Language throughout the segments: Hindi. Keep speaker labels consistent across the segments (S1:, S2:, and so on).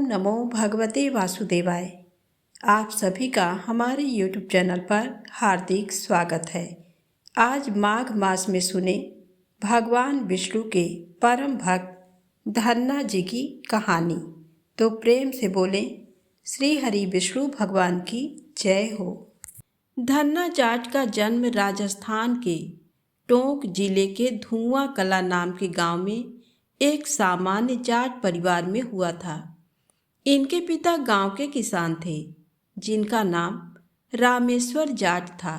S1: ओम नमो भगवते वासुदेवाय। आप सभी का हमारे YouTube चैनल पर हार्दिक स्वागत है। आज माघ मास में सुने भगवान विष्णु के परम भक्त धन्ना जी की कहानी। तो प्रेम से बोलें श्री हरि विष्णु भगवान की जय हो। धन्ना जाट का जन्म राजस्थान के टोंक जिले के धुआं कला नाम के गांव में एक सामान्य जाट परिवार में हुआ था। इनके पिता गांव के किसान थे जिनका नाम रामेश्वर जाट था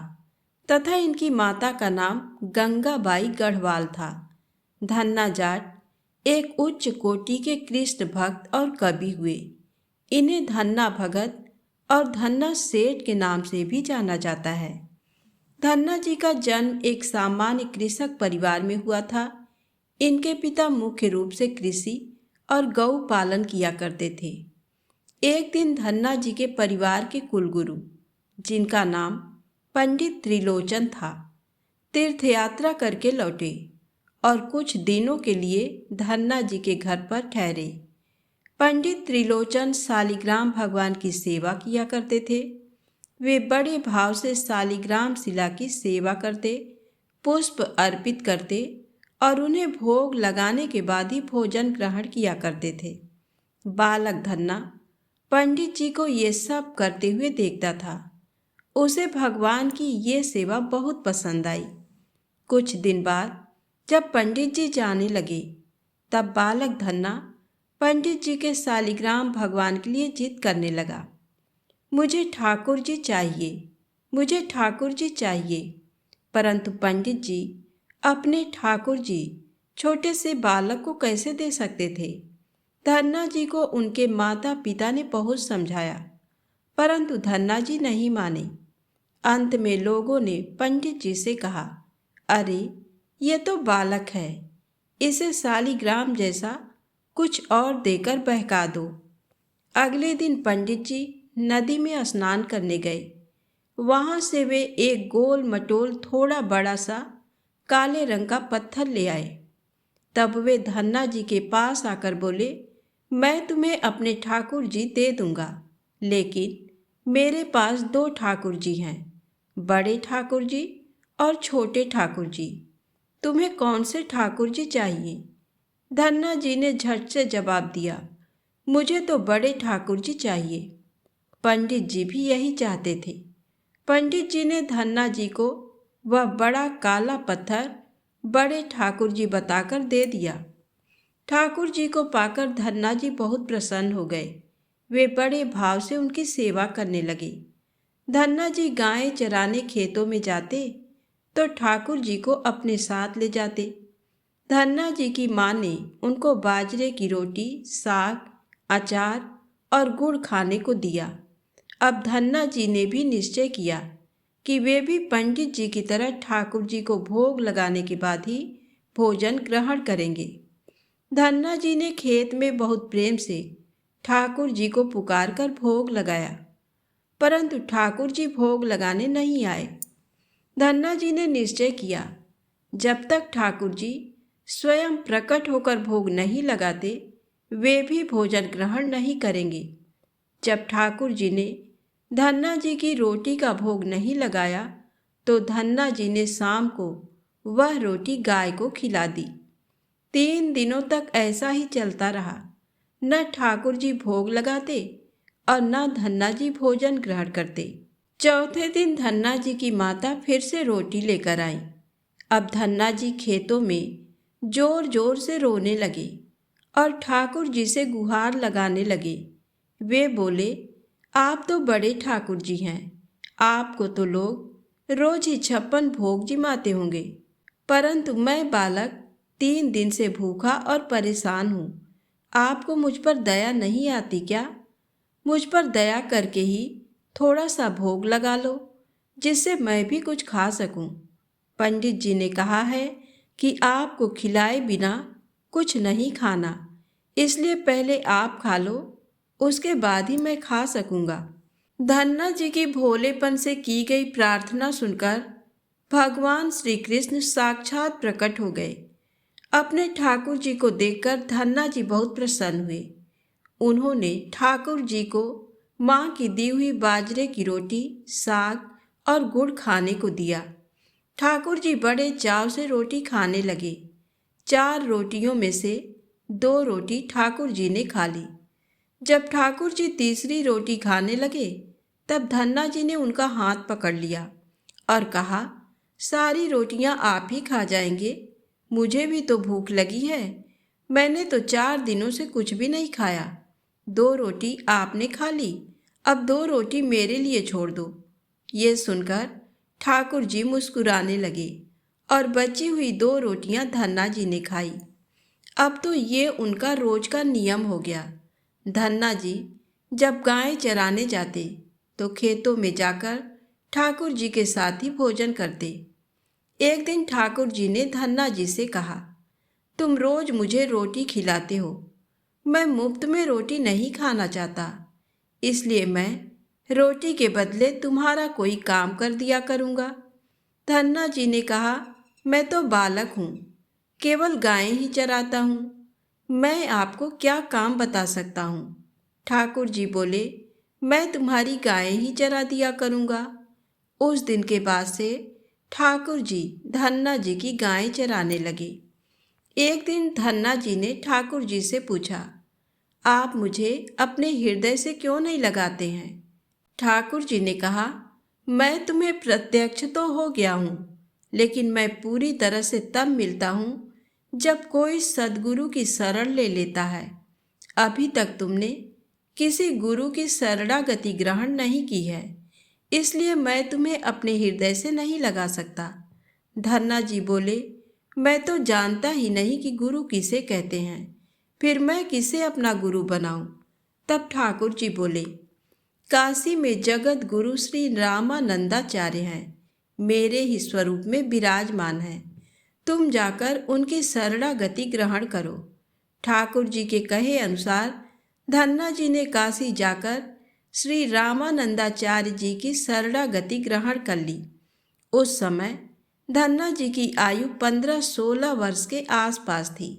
S1: तथा इनकी माता का नाम गंगाबाई गढ़वाल था। धन्ना जाट एक उच्च कोटि के कृष्ण भक्त और कवि हुए। इन्हें धन्ना भगत और धन्ना सेठ के नाम से भी जाना जाता है। धन्ना जी का जन्म एक सामान्य कृषक परिवार में हुआ था। इनके पिता मुख्य रूप से कृषि और गौ पालन किया करते थे। एक दिन धन्ना जी के परिवार के कुलगुरु, जिनका नाम पंडित त्रिलोचन था, तीर्थयात्रा करके लौटे और कुछ दिनों के लिए धन्ना जी के घर पर ठहरे। पंडित त्रिलोचन शालिग्राम भगवान की सेवा किया करते थे। वे बड़े भाव से शालिग्राम शिला की सेवा करते, पुष्प अर्पित करते और उन्हें भोग लगाने के बाद ही भोजन ग्रहण किया करते थे। बालक धन्ना पंडित जी को ये सब करते हुए देखता था। उसे भगवान की ये सेवा बहुत पसंद आई। कुछ दिन बाद जब पंडित जी जाने लगे तब बालक धन्ना पंडित जी के शालिग्राम भगवान के लिए जिद करने लगा, मुझे ठाकुर जी चाहिए, मुझे ठाकुर जी चाहिए। परंतु पंडित जी अपने ठाकुर जी छोटे से बालक को कैसे दे सकते थे। धन्ना जी को उनके माता पिता ने बहुत समझाया परंतु धन्ना जी नहीं माने। अंत में लोगों ने पंडित जी से कहा, अरे ये तो बालक है, इसे शालिग्राम जैसा कुछ और देकर बहका दो। अगले दिन पंडित जी नदी में स्नान करने गए। वहां से वे एक गोल मटोल थोड़ा बड़ा सा काले रंग का पत्थर ले आए। तब वे धन्ना जी के पास आकर बोले, मैं तुम्हें अपने ठाकुर जी दे दूंगा, लेकिन मेरे पास दो ठाकुर जी हैं, बड़े ठाकुर जी और छोटे ठाकुर जी। तुम्हें कौन से ठाकुर जी चाहिए? धन्ना जी ने झट से जवाब दिया, मुझे तो बड़े ठाकुर जी चाहिए। पंडित जी भी यही चाहते थे। पंडित जी ने धन्ना जी को वह बड़ा काला पत्थर बड़े ठाकुर जी बताकर दे दिया। ठाकुर जी को पाकर धन्ना जी बहुत प्रसन्न हो गए। वे बड़े भाव से उनकी सेवा करने लगे। धन्ना जी गायें चराने खेतों में जाते तो ठाकुर जी को अपने साथ ले जाते। धन्ना जी की माँ ने उनको बाजरे की रोटी, साग, अचार और गुड़ खाने को दिया। अब धन्ना जी ने भी निश्चय किया कि वे भी पंडित जी की तरह ठाकुर जी को भोग लगाने के बाद ही भोजन ग्रहण करेंगे। धन्ना जी ने खेत में बहुत प्रेम से ठाकुर जी को पुकार कर भोग लगाया, परंतु ठाकुर जी भोग लगाने नहीं आए। धन्ना जी ने निश्चय किया, जब तक ठाकुर जी स्वयं प्रकट होकर भोग नहीं लगाते वे भी भोजन ग्रहण नहीं करेंगे। जब ठाकुर जी ने धन्ना जी की रोटी का भोग नहीं लगाया तो धन्ना जी ने शाम को वह रोटी गाय को खिला दी। 3 दिनों तक ऐसा ही चलता रहा। न ठाकुर जी भोग लगाते और न धन्ना जी भोजन ग्रहण करते। चौथे दिन धन्ना जी की माता फिर से रोटी लेकर आई। अब धन्ना जी खेतों में जोर जोर से रोने लगे और ठाकुर जी से गुहार लगाने लगे। वे बोले, आप तो बड़े ठाकुर जी हैं, आपको तो लोग रोज ही 56 भोग जिमाते होंगे, परंतु मैं बालक 3 दिन से भूखा और परेशान हूँ। आपको मुझ पर दया नहीं आती क्या? मुझ पर दया करके ही थोड़ा सा भोग लगा लो, जिससे मैं भी कुछ खा सकूं। पंडित जी ने कहा है कि आपको खिलाए बिना कुछ नहीं खाना, इसलिए पहले आप खा लो, उसके बाद ही मैं खा सकूंगा। धन्ना जी की भोलेपन से की गई प्रार्थना सुनकर भगवान श्री कृष्ण साक्षात प्रकट हो गए। अपने ठाकुर जी को देखकर धन्ना जी बहुत प्रसन्न हुए। उन्होंने ठाकुर जी को माँ की दी हुई बाजरे की रोटी, साग और गुड़ खाने को दिया। ठाकुर जी बड़े चाव से रोटी खाने लगे। 4 रोटियों में से 2 रोटी ठाकुर जी ने खा ली। जब ठाकुर जी तीसरी रोटी खाने लगे, तब धन्ना जी ने उनका हाथ पकड़ लिया और कहा, सारी रोटियां आप ही खा जाएंगे, मुझे भी तो भूख लगी है। मैंने तो 4 दिनों से कुछ भी नहीं खाया। 2 रोटी आपने खा ली, अब 2 रोटी मेरे लिए छोड़ दो। ये सुनकर ठाकुर जी मुस्कुराने लगे और बची हुई 2 रोटियां धन्ना जी ने खाई। अब तो ये उनका रोज का नियम हो गया। धन्ना जी जब गाय चराने जाते तो खेतों में जाकर ठाकुर जी के साथ ही भोजन करते। एक दिन ठाकुर जी ने धन्ना जी से कहा, तुम रोज मुझे रोटी खिलाते हो, मैं मुफ्त में रोटी नहीं खाना चाहता, इसलिए मैं रोटी के बदले तुम्हारा कोई काम कर दिया करूँगा। धन्ना जी ने कहा, मैं तो बालक हूँ, केवल गायें ही चराता हूँ, मैं आपको क्या काम बता सकता हूँ। ठाकुर जी बोले, मैं तुम्हारी गायें ही चरा दिया करूँगा। उस दिन के बाद से ठाकुर जी धन्ना जी की गायें चराने लगे। एक दिन धन्ना जी ने ठाकुर जी से पूछा, आप मुझे अपने हृदय से क्यों नहीं लगाते हैं? ठाकुर जी ने कहा, मैं तुम्हें प्रत्यक्ष तो हो गया हूँ, लेकिन मैं पूरी तरह से तब मिलता हूँ जब कोई सद्गुरु की शरण ले लेता है। अभी तक तुमने किसी गुरु की शरणागति ग्रहण नहीं की है, इसलिए मैं तुम्हें अपने हृदय से नहीं लगा सकता। धन्ना जी बोले, मैं तो जानता ही नहीं कि गुरु किसे कहते हैं, फिर मैं किसे अपना गुरु बनाऊं? तब ठाकुर जी बोले, काशी में जगत गुरु श्री रामानंदाचार्य हैं, मेरे ही स्वरूप में विराजमान हैं। तुम जाकर उनकी शरणागति ग्रहण करो। ठाकुर जी के कहे अनुसार धन्ना जी ने काशी जाकर श्री रामानंदाचार्य जी की शरणागति ग्रहण कर ली। उस समय धन्ना जी की आयु 15-16 वर्ष के आसपास थी।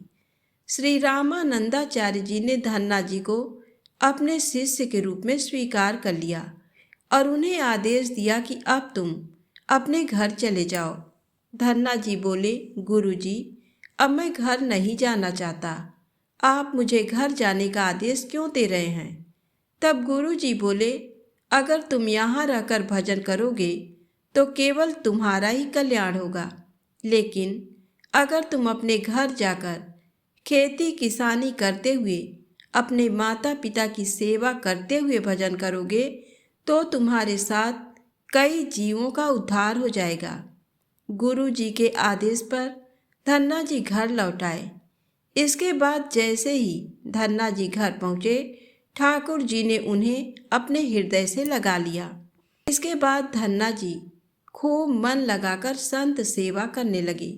S1: श्री रामानंदाचार्य जी ने धन्ना जी को अपने शिष्य के रूप में स्वीकार कर लिया और उन्हें आदेश दिया कि अब तुम अपने घर चले जाओ। धन्ना जी बोले, गुरुजी, अब मैं घर नहीं जाना चाहता, आप मुझे घर जाने का आदेश क्यों दे रहे हैं? तब गुरुजी बोले, अगर तुम यहाँ रहकर भजन करोगे तो केवल तुम्हारा ही कल्याण होगा, लेकिन अगर तुम अपने घर जाकर खेती किसानी करते हुए अपने माता पिता की सेवा करते हुए भजन करोगे तो तुम्हारे साथ कई जीवों का उद्धार हो जाएगा। गुरु जी के आदेश पर धन्ना जी घर लौट आए। इसके बाद जैसे ही धन्ना जी घर पहुँचे, ठाकुर जी ने उन्हें अपने हृदय से लगा लिया। इसके बाद धन्ना जी खूब मन लगाकर संत सेवा करने लगे।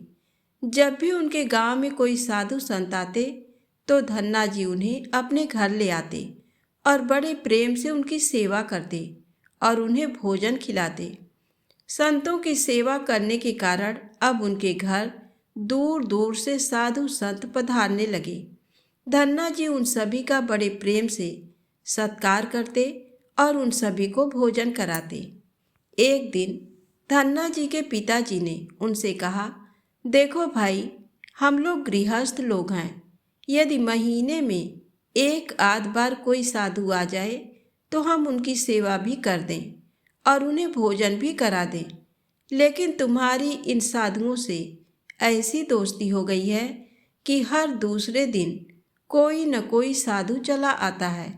S1: जब भी उनके गांव में कोई साधु संत आते तो धन्ना जी उन्हें अपने घर ले आते और बड़े प्रेम से उनकी सेवा करते और उन्हें भोजन खिलाते। संतों की सेवा करने के कारण अब उनके घर दूर दूर से साधु संत पधारने लगे। धन्ना जी उन सभी का बड़े प्रेम से सत्कार करते और उन सभी को भोजन कराते। एक दिन धन्ना जी के पिताजी ने उनसे कहा, देखो भाई, हम लोग गृहस्थ लोग हैं, यदि महीने में एक आध बार कोई साधु आ जाए तो हम उनकी सेवा भी कर दें और उन्हें भोजन भी करा दें, लेकिन तुम्हारी इन साधुओं से ऐसी दोस्ती हो गई है कि हर दूसरे दिन कोई न कोई साधु चला आता है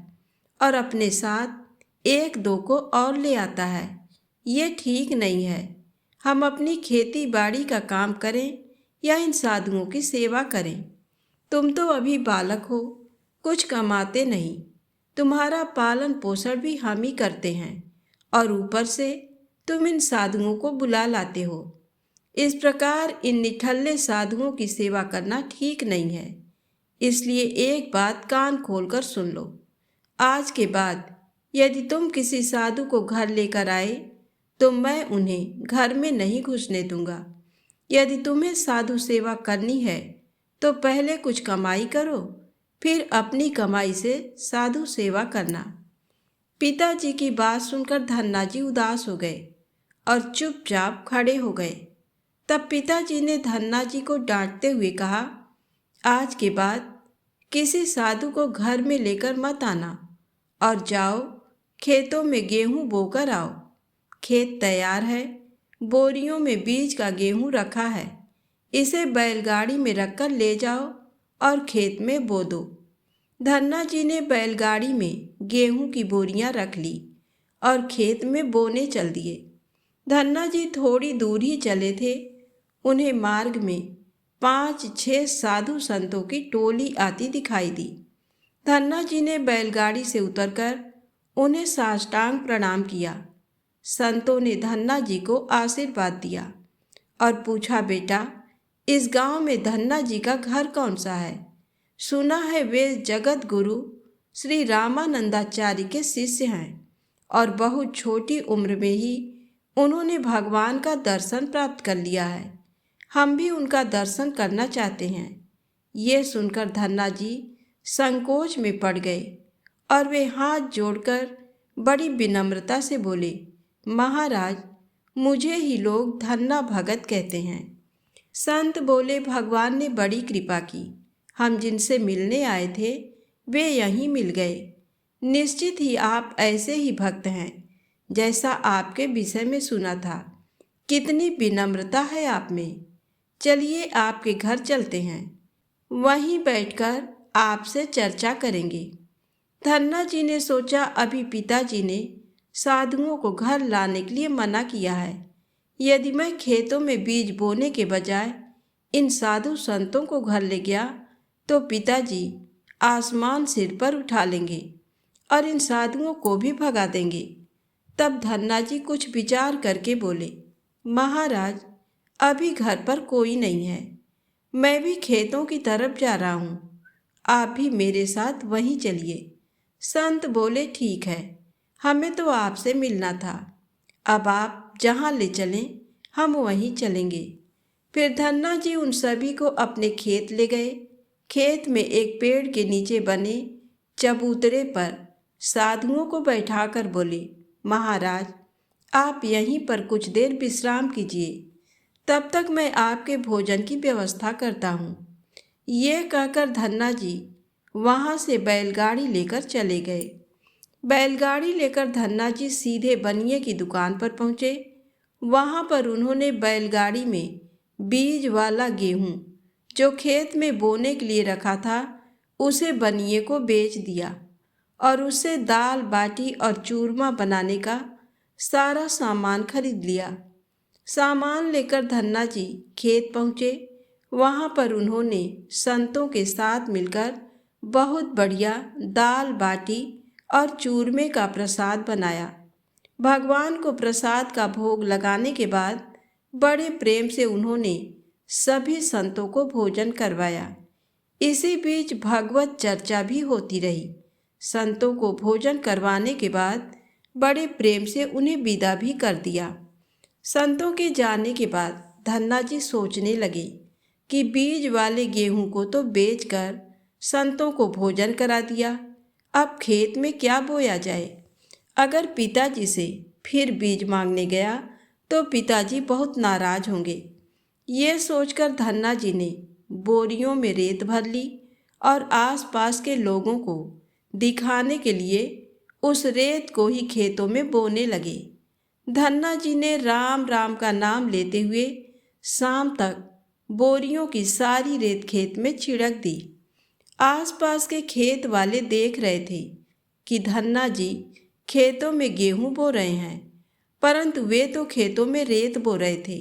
S1: और अपने साथ 1-2 को और ले आता है। ये ठीक नहीं है। हम अपनी खेती बाड़ी का काम करें या इन साधुओं की सेवा करें। तुम तो अभी बालक हो, कुछ कमाते नहीं, तुम्हारा पालन पोषण भी हम ही करते हैं और ऊपर से तुम इन साधुओं को बुला लाते हो। इस प्रकार इन निठल्ले साधुओं की सेवा करना ठीक नहीं है। इसलिए एक बात कान खोलकर सुन लो, आज के बाद यदि तुम किसी साधु को घर लेकर आए तो मैं उन्हें घर में नहीं घुसने दूंगा। यदि तुम्हें साधु सेवा करनी है तो पहले कुछ कमाई करो, फिर अपनी कमाई से साधु सेवा करना। पिताजी की बात सुनकर धन्ना जी उदास हो गए और चुपचाप खड़े हो गए। तब पिताजी ने धन्ना जी को डांटते हुए कहा, आज के बाद किसी साधु को घर में लेकर मत आना और जाओ खेतों में गेहूं बोकर आओ। खेत तैयार है, बोरियों में बीज का गेहूं रखा है, इसे बैलगाड़ी में रखकर ले जाओ और खेत में बो दो। धन्ना जी ने बैलगाड़ी में गेहूं की बोरियां रख ली और खेत में बोने चल दिए। धन्ना जी थोड़ी दूर ही चले थे, उन्हें मार्ग में 5-6 साधु संतों की टोली आती दिखाई दी। धन्ना जी ने बैलगाड़ी से उतरकर उन्हें साष्टांग प्रणाम किया। संतों ने धन्ना जी को आशीर्वाद दिया और पूछा, बेटा, इस गांव में धन्ना जी का घर कौन सा है? सुना है वे जगत गुरु श्री रामानंदाचार्य के शिष्य हैं और बहुत छोटी उम्र में ही उन्होंने भगवान का दर्शन प्राप्त कर लिया है। हम भी उनका दर्शन करना चाहते हैं। ये सुनकर धन्ना जी संकोच में पड़ गए और वे हाथ जोड़कर बड़ी विनम्रता से बोले, महाराज, मुझे ही लोग धन्ना भगत कहते हैं। संत बोले, भगवान ने बड़ी कृपा की, हम जिनसे मिलने आए थे वे यहीं मिल गए। निश्चित ही आप ऐसे ही भक्त हैं जैसा आपके विषय में सुना था। कितनी विनम्रता है आप में। चलिए आपके घर चलते हैं, वहीं बैठकर आपसे चर्चा करेंगे। धन्ना जी ने सोचा, अभी पिताजी ने साधुओं को घर लाने के लिए मना किया है। यदि मैं खेतों में बीज बोने के बजाय इन साधु संतों को घर ले गया तो पिताजी आसमान सिर पर उठा लेंगे और इन साधुओं को भी भगा देंगे। तब धन्ना जी कुछ विचार करके बोले, महाराज, अभी घर पर कोई नहीं है, मैं भी खेतों की तरफ जा रहा हूँ, आप भी मेरे साथ वहीं चलिए। संत बोले, ठीक है, हमें तो आपसे मिलना था, अब आप जहाँ ले चलें हम वहीं चलेंगे। फिर धन्ना जी उन सभी को अपने खेत ले गए। खेत में एक पेड़ के नीचे बने चबूतरे पर साधुओं को बैठाकर बोले, महाराज, आप यहीं पर कुछ देर विश्राम कीजिए, तब तक मैं आपके भोजन की व्यवस्था करता हूँ। ये कहकर धन्ना जी वहाँ से बैलगाड़ी लेकर चले गए। बैलगाड़ी लेकर धन्ना जी सीधे बनिए की दुकान पर पहुँचे। वहाँ पर उन्होंने बैलगाड़ी में बीज वाला गेहूँ जो खेत में बोने के लिए रखा था उसे बनिए को बेच दिया और उससे दाल बाटी और चूरमा बनाने का सारा सामान खरीद लिया। सामान लेकर धन्ना जी खेत पहुँचे। वहाँ पर उन्होंने संतों के साथ मिलकर बहुत बढ़िया दाल बाटी और चूरमे का प्रसाद बनाया। भगवान को प्रसाद का भोग लगाने के बाद बड़े प्रेम से उन्होंने सभी संतों को भोजन करवाया। इसी बीच भगवत चर्चा भी होती रही। संतों को भोजन करवाने के बाद बड़े प्रेम से उन्हें विदा भी कर दिया। संतों के जाने के बाद धन्ना जी सोचने लगे कि बीज वाले गेहूं को तो बेचकर संतों को भोजन करा दिया, अब खेत में क्या बोया जाए। अगर पिताजी से फिर बीज मांगने गया तो पिताजी बहुत नाराज होंगे। ये सोचकर धन्ना जी ने बोरियों में रेत भर ली और आसपास के लोगों को दिखाने के लिए उस रेत को ही खेतों में बोने लगे। धन्ना जी ने राम राम का नाम लेते हुए शाम तक बोरियों की सारी रेत खेत में छिड़क दी। आसपास के खेत वाले देख रहे थे कि धन्ना जी खेतों में गेहूं बो रहे हैं, परंतु वे तो खेतों में रेत बो रहे थे।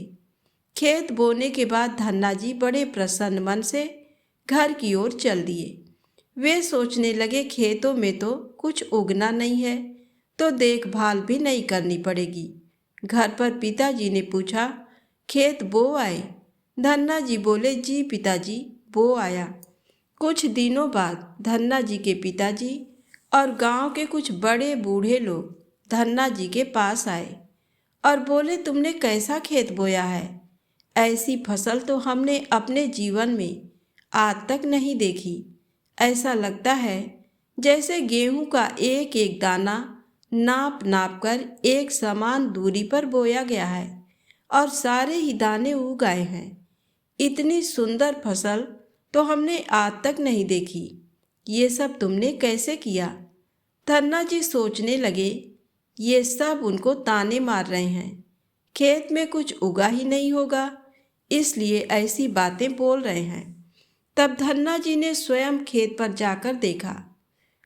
S1: खेत बोने के बाद धन्ना जी बड़े प्रसन्न मन से घर की ओर चल दिए। वे सोचने लगे, खेतों में तो कुछ उगना नहीं है तो देखभाल भी नहीं करनी पड़ेगी। घर पर पिताजी ने पूछा, खेत बो आए? धन्ना जी बोले, जी पिताजी, बो आया। कुछ दिनों बाद धन्ना जी के पिताजी और गांव के कुछ बड़े बूढ़े लोग धन्ना जी के पास आए और बोले, तुमने कैसा खेत बोया है? ऐसी फसल तो हमने अपने जीवन में आज तक नहीं देखी। ऐसा लगता है जैसे गेहूं का एक एक दाना नाप नाप कर एक समान दूरी पर बोया गया है और सारे ही दाने उग आए हैं। इतनी सुंदर फसल तो हमने आज तक नहीं देखी। ये सब तुमने कैसे किया? धन्ना जी सोचने लगे, ये सब उनको ताने मार रहे हैं। खेत में कुछ उगा ही नहीं होगा, इसलिए ऐसी बातें बोल रहे हैं। तब धन्ना जी ने स्वयं खेत पर जाकर देखा।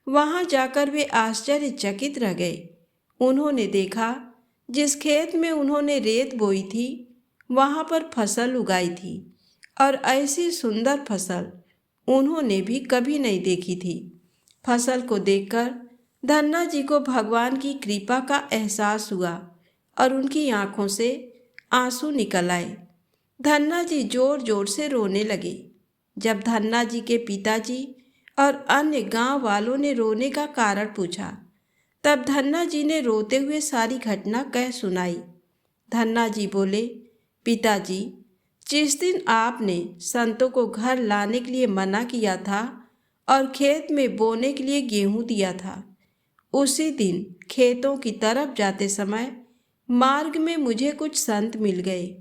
S1: वहां जाकर वे आश्चर्यचकित रह गए। उन्होंने देखा जिस खेत में उन्होंने रेत बोई थी वहां पर फसल उगाई थी और ऐसी सुंदर फसल उन्होंने भी कभी नहीं देखी थी। फसल को देखकर धन्ना जी को भगवान की कृपा का एहसास हुआ और उनकी आंखों से आंसू निकल आए। धन्ना जी जोर जोर से रोने लगे। जब धन्ना जी के पिताजी और अन्य गांव वालों ने रोने का कारण पूछा, तब धन्ना जी ने रोते हुए सारी घटना कह सुनाई। धन्ना जी बोले, पिताजी, जिस दिन आपने संतों को घर लाने के लिए मना किया था और खेत में बोने के लिए गेहूं दिया था, उसी दिन खेतों की तरफ जाते समय मार्ग में मुझे कुछ संत मिल गए।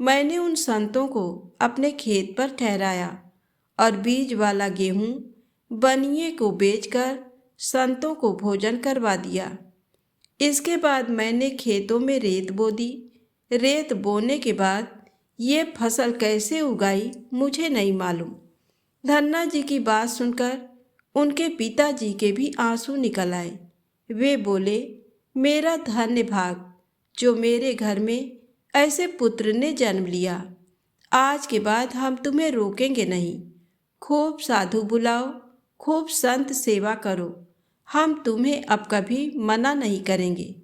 S1: मैंने उन संतों को अपने खेत पर ठहराया और बीज वाला गेहूं बनिए को बेचकर संतों को भोजन करवा दिया। इसके बाद मैंने खेतों में रेत बो दी। रेत बोने के बाद ये फसल कैसे उगाई मुझे नहीं मालूम। धन्ना जी की बात सुनकर उनके पिताजी के भी आंसू निकल आए। वे बोले, मेरा धन्य भाग जो मेरे घर में ऐसे पुत्र ने जन्म लिया। आज के बाद हम तुम्हें रोकेंगे नहीं। खूब साधु बुलाओ, खूब संत सेवा करो। हम तुम्हें अब कभी मना नहीं करेंगे।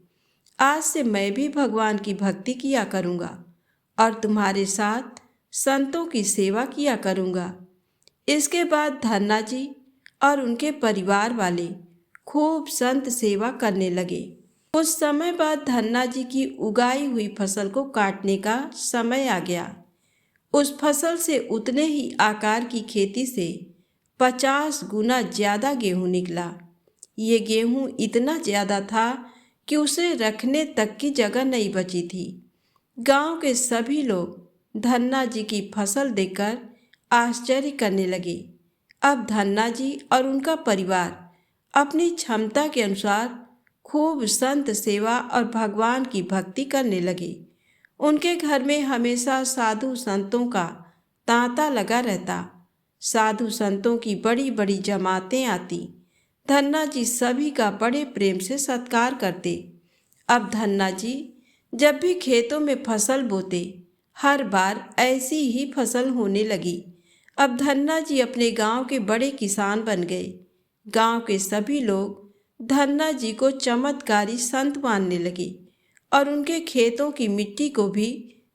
S1: आज से मैं भी भगवान की भक्ति किया करूँगा और तुम्हारे साथ संतों की सेवा किया करूँगा। इसके बाद धन्ना जी और उनके परिवार वाले खूब संत सेवा करने लगे। कुछ समय बाद धन्ना जी की उगाई हुई फसल को काटने का समय आ गया। उस फसल से उतने ही आकार की खेती से 50 गुना ज़्यादा गेहूं निकला। ये गेहूं इतना ज़्यादा था कि उसे रखने तक की जगह नहीं बची थी। गांव के सभी लोग धन्ना जी की फसल देखकर आश्चर्य करने लगे। अब धन्ना जी और उनका परिवार अपनी क्षमता के अनुसार खूब संत सेवा और भगवान की भक्ति करने लगे। उनके घर में हमेशा साधु संतों का तांता लगा रहता। साधु संतों की बड़ी बड़ी जमातें आती। धन्ना जी सभी का बड़े प्रेम से सत्कार करते। अब धन्ना जी जब भी खेतों में फसल बोते, हर बार ऐसी ही फसल होने लगी। अब धन्ना जी अपने गांव के बड़े किसान बन गए। गांव के सभी लोग धन्ना जी को चमत्कारी संत मानने लगे और उनके खेतों की मिट्टी को भी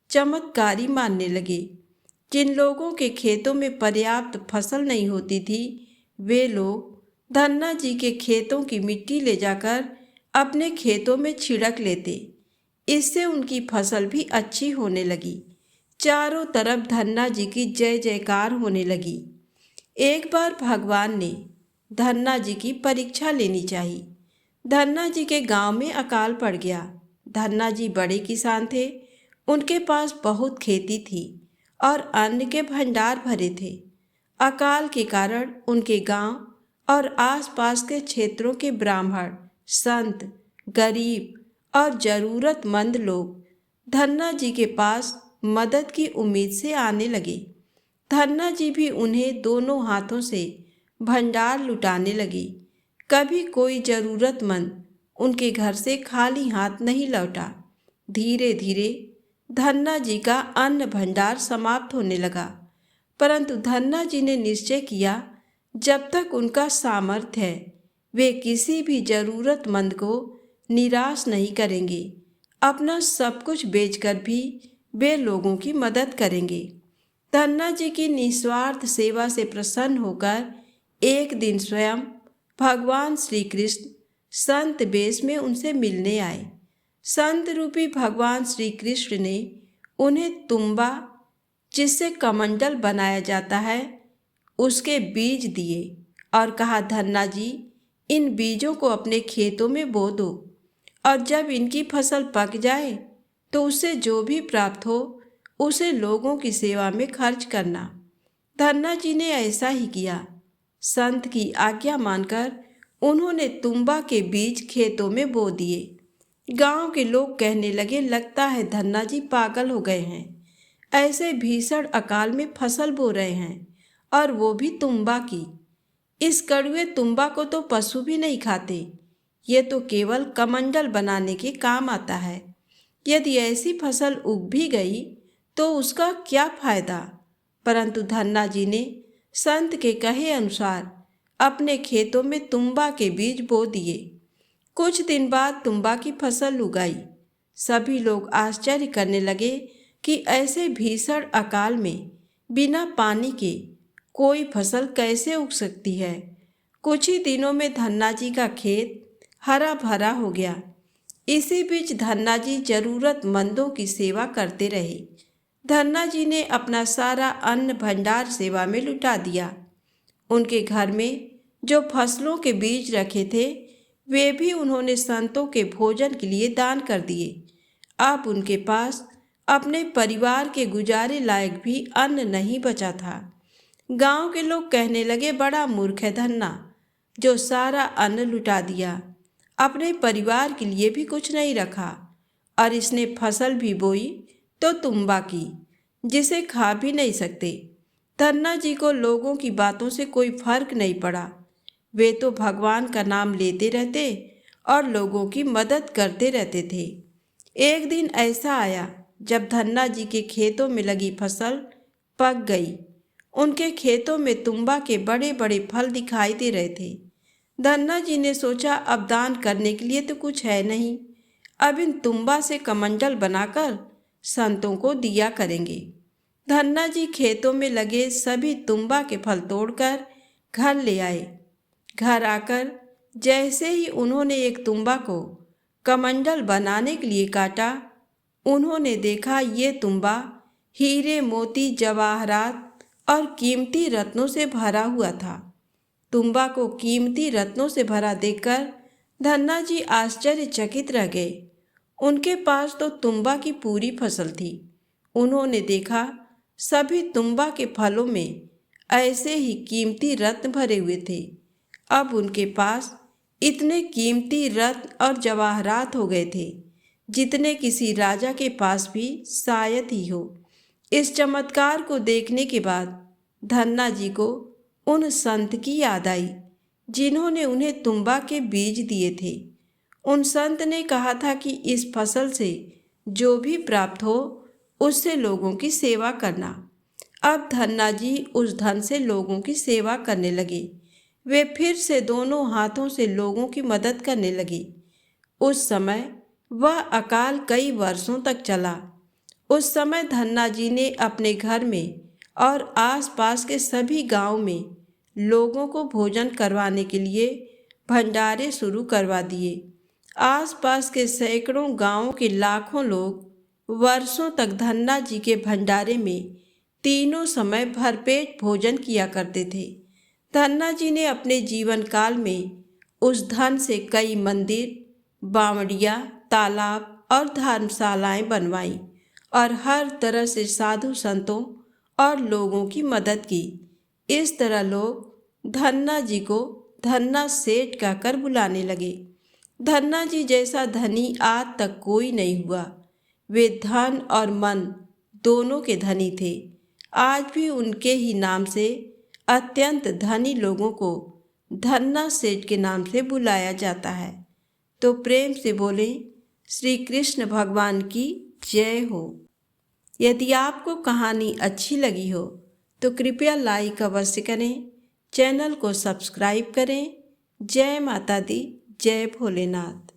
S1: चमत्कारी मानने लगे। जिन लोगों के खेतों में पर्याप्त फसल नहीं होती थी, वे लोग धन्ना जी के खेतों की मिट्टी ले जाकर अपने खेतों में छिड़क लेते। इससे उनकी फसल भी अच्छी होने लगी। चारों तरफ धन्ना जी की जय जयकार होने लगी। एक बार भगवान ने धन्ना जी की परीक्षा लेनी चाहिए। धन्ना जी के गांव में अकाल पड़ गया। धन्ना जी बड़े किसान थे। उनके पास बहुत खेती थी और अन्न के भंडार भरे थे। अकाल के कारण उनके गांव और आसपास के क्षेत्रों के ब्राह्मण, संत, गरीब और जरूरतमंद लोग धन्ना जी के पास मदद की उम्मीद से आने लगे। धन्ना जी भी उन्हें दोनों हाथों से भंडार लुटाने लगे। कभी कोई जरूरतमंद उनके घर से खाली हाथ नहीं लौटा। धीरे धीरे धन्ना जी का अन्न भंडार समाप्त होने लगा, परंतु धन्ना जी ने निश्चय किया, जब तक उनका सामर्थ्य है वे किसी भी जरूरतमंद को निराश नहीं करेंगे। अपना सब कुछ बेचकर भी वे लोगों की मदद करेंगे। धन्ना जी की निस्वार्थ सेवा से प्रसन्न होकर एक दिन स्वयं भगवान श्री कृष्ण संत वेश में उनसे मिलने आए। संत रूपी भगवान श्री कृष्ण ने उन्हें तुम्बा, जिससे कमंडल बनाया जाता है, उसके बीज दिए और कहा, धन्ना जी, इन बीजों को अपने खेतों में बो दो और जब इनकी फसल पक जाए तो उससे जो भी प्राप्त हो उसे लोगों की सेवा में खर्च करना। धन्ना जी ने ऐसा ही किया। संत की आज्ञा मानकर उन्होंने तुम्बा के बीज खेतों में बो दिए। गांव के लोग कहने लगे, लगता है धन्ना जी पागल हो गए हैं, ऐसे भीषण अकाल में फसल बो रहे हैं और वो भी तुम्बा की। इस कड़वे तुम्बा को तो पशु भी नहीं खाते, ये तो केवल कमंडल बनाने के काम आता है। यदि ऐसी फसल उग भी गई तो उसका क्या फायदा। परंतु धन्ना जी ने संत के कहे अनुसार अपने खेतों में तुम्बा के बीज बो दिए। कुछ दिन बाद तुम्बा की फसल उगाई। सभी लोग आश्चर्य करने लगे कि ऐसे भीषण अकाल में बिना पानी के कोई फसल कैसे उग सकती है। कुछ ही दिनों में धन्ना जी का खेत हरा भरा हो गया। इसी बीच धन्ना जी जरूरतमंदों की सेवा करते रहे। धन्ना जी ने अपना सारा अन्न भंडार सेवा में लुटा दिया। उनके घर में जो फसलों के बीज रखे थे वे भी उन्होंने संतों के भोजन के लिए दान कर दिए। अब उनके पास अपने परिवार के गुजारे लायक भी अन्न नहीं बचा था। गांव के लोग कहने लगे, बड़ा मूर्ख है धन्ना, जो सारा अन्न लुटा दिया, अपने परिवार के लिए भी कुछ नहीं रखा, और इसने फसल भी बोई तो तुम्बा की, जिसे खा भी नहीं सकते। धन्ना जी को लोगों की बातों से कोई फर्क नहीं पड़ा। वे तो भगवान का नाम लेते रहते और लोगों की मदद करते रहते थे। एक दिन ऐसा आया जब धन्ना जी के खेतों में लगी फसल पक गई। उनके खेतों में तुम्बा के बड़े बड़े फल दिखाई दे रहे थे। धन्ना जी ने सोचा, अब दान करने के लिए तो कुछ है नहीं, अब इन तुम्बा से कमंडल बनाकर संतों को दिया करेंगे। धन्ना जी खेतों में लगे सभी तुम्बा के फल तोड़कर घर ले आए। घर आकर जैसे ही उन्होंने एक तुम्बा को कमंडल बनाने के लिए काटा, उन्होंने देखा ये तुम्बा हीरे मोती जवाहरात और कीमती रत्नों से भरा हुआ था। तुम्बा को कीमती रत्नों से भरा देखकर धन्ना जी आश्चर्यचकित रह गए। उनके पास तो तुम्बा की पूरी फसल थी। उन्होंने देखा सभी तुम्बा के फलों में ऐसे ही कीमती रत्न भरे हुए थे। अब उनके पास इतने कीमती रत्न और जवाहरात हो गए थे जितने किसी राजा के पास भी शायद ही हो। इस चमत्कार को देखने के बाद धन्ना जी को उन संत की याद आई जिन्होंने उन्हें तुम्बा के बीज दिए थे। उन संत ने कहा था कि इस फसल से जो भी प्राप्त हो उससे लोगों की सेवा करना। अब धन्ना जी उस धन से लोगों की सेवा करने लगे। वे फिर से दोनों हाथों से लोगों की मदद करने लगे। उस समय वह अकाल कई वर्षों तक चला। उस समय धन्ना जी ने अपने घर में और आसपास के सभी गांव में लोगों को भोजन करवाने के लिए भंडारे शुरू करवा दिए। आसपास के सैकड़ों गांवों के लाखों लोग वर्षों तक धन्ना जी के भंडारे में तीनों समय भरपेट भोजन किया करते थे। धन्ना जी ने अपने जीवन काल में उस धन से कई मंदिर, बावड़ियाँ, तालाब और धर्मशालाएं बनवाई और हर तरह से साधु संतों और लोगों की मदद की। इस तरह लोग धन्ना जी को धन्ना सेठ कहकर बुलाने लगे। धन्ना जी जैसा धनी आज तक कोई नहीं हुआ। वे धन और मन दोनों के धनी थे। आज भी उनके ही नाम से अत्यंत धनी लोगों को धन्ना सेठ के नाम से बुलाया जाता है। तो प्रेम से बोले, श्री कृष्ण भगवान की जय हो। यदि आपको कहानी अच्छी लगी हो तो कृपया लाइक अवश्य करें, चैनल को सब्सक्राइब करें। जय माता दी, जय भोलेनाथ।